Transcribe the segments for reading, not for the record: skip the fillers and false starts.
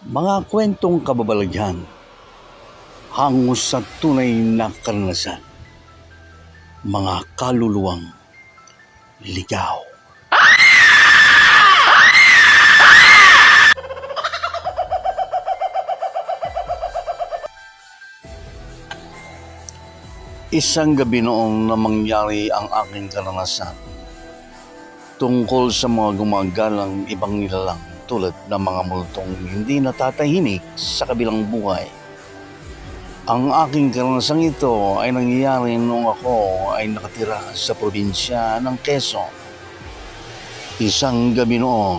Mga kwentong kababalaghan hango sa tunay na karanasan, mga kaluluwang ligaw. Isang gabi noong na mangyari ang aking karanasan tungkol sa mga gumagalang ibang nilalang tulad ng mga multong hindi natatahimik sa kabilang buhay. Ang aking karanasang ito ay nangyayari noong ako ay nakatira sa probinsya ng Quezon. Isang gabi noon,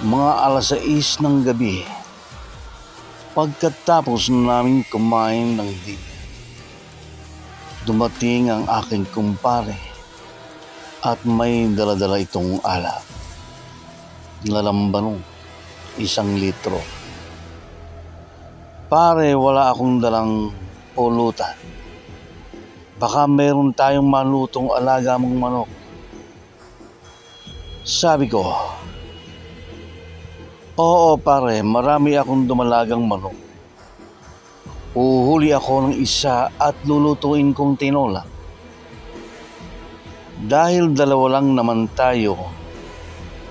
mga 6:00 ng gabi, pagkatapos namin kumain ng dinner, dumating ang aking kumpare at may dala-dala itong alak. Nalambanong 1 litro. Pare, wala akong dalang pulutan. Baka meron tayong malutong alaga mong manok. Sabi ko, oo pare, marami akong dumalagang manok. Uhuli ako ng isa at lulutuin kong tinola. Dahil dalawa lang naman tayo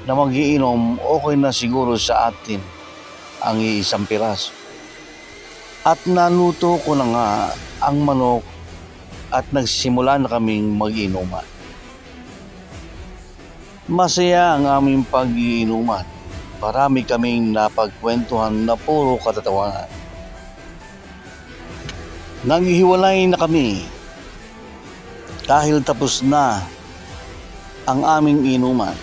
na mag-iinom, okay na siguro sa atin ang iisang piraso. At naluto ko na nga ang manok at nagsimula na kaming mag-inuman. Masaya ang aming pag-iinuman. Marami kaming napagkwentuhan na puro katatawanan. Naghiwalay na kami dahil tapos na ang aming inuman.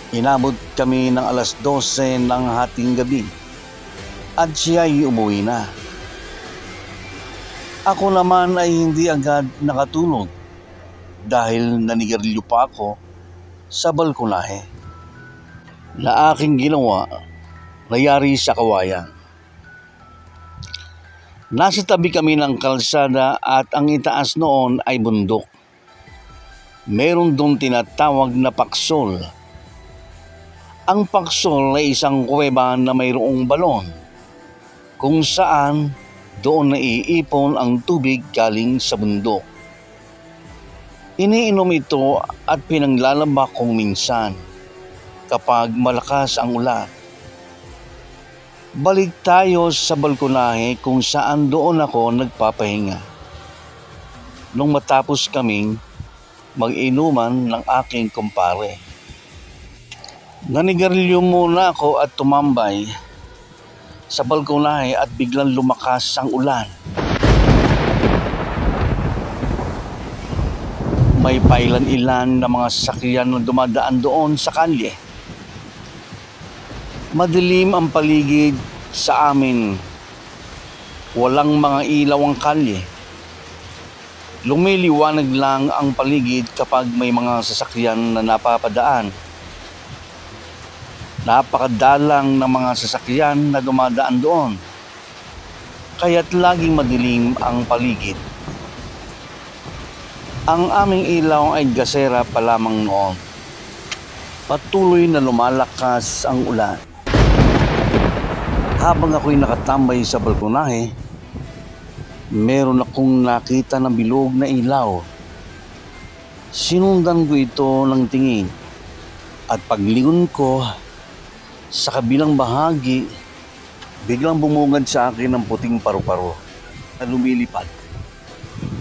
Inabot kami ng 12:00 ng hating gabi at siya'y umuwi na. Ako naman ay hindi agad nakatulog dahil nanigarilyo pa ako sa balkonahe na aking ginawa nayari sa kawayan. Nasa tabi kami ng kalsada at ang itaas noon ay bundok. Meron doon tinatawag na paksol. Ang paksol ay isang kuweba na mayroong balon kung saan doon naiipon ang tubig galing sa bundok. Iniinom ito at pinanglalaba kong minsan kapag malakas ang ulan. Balik tayo sa balkonahe kung saan doon ako nagpapahinga. Nung matapos kaming mag-inuman ng aking kumpare, nanigarilyo muna ako at tumambay sa balkonahe at biglang lumakas ang ulan. May pailan-ilan na mga sasakyan na dumadaan doon sa kalye. Madilim ang paligid sa amin. Walang mga ilaw ang kalye. Lumiliwanag lang ang paligid kapag may mga sasakyan na napapadaan. Napakadalang ng mga sasakyan na dumadaan doon, kaya't laging madilim ang paligid. Ang aming ilaw ay gasera pa lamang noon. Patuloy na lumalakas ang ulan. Habang ako'y nakatambay sa balkonahe, meron akong nakita na bilog na ilaw. Sinundan ko ito ng tingin at paglingon ko sa kabilang bahagi, biglang bumungad sa akin ng puting paru-paro na lumilipad.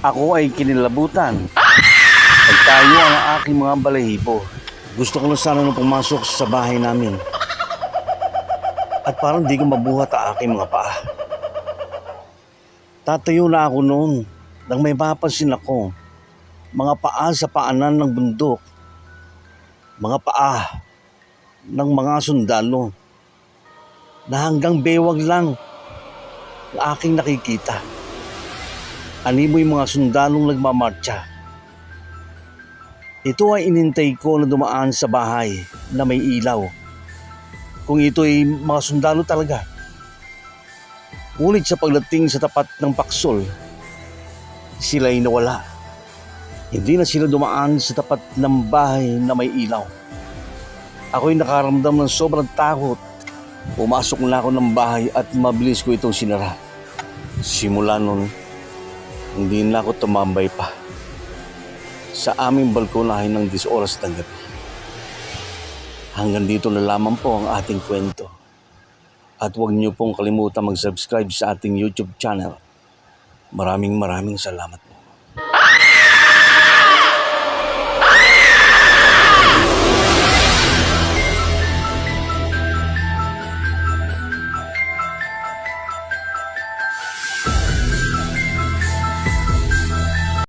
Ako ay kinilabutan. Nagtayo ang aking mga balahibo. Gusto ko na sana nung pumasok sa bahay namin. At parang di ko mabuhat ang aking mga paa. Tatayo na ako noon nang may mapapansin ako. Mga paa sa paanan ng bundok. Mga paa ng mga sundalo na hanggang bewag lang ang aking nakikita. Animoy mga sundalong nagmamarcha. Ito ay inintay ko na dumaan sa bahay na may ilaw. Kung ito ay mga sundalo talaga. Ngunit sa pagdating sa tapat ng paksol, sila ay nawala. Hindi na sila dumaan sa tapat ng bahay na may ilaw. Ako'y nakaramdam ng sobrang takot Pumasok na ako ng bahay at mabilis ko itong sinara. Simula nun, hindi na ako tumambay pa sa aming balkonahe ng 10 oras ng gabi. Hanggang dito na lamang po ang ating kwento. At huwag niyo pong kalimutan mag-subscribe sa ating YouTube channel. Maraming salamat po.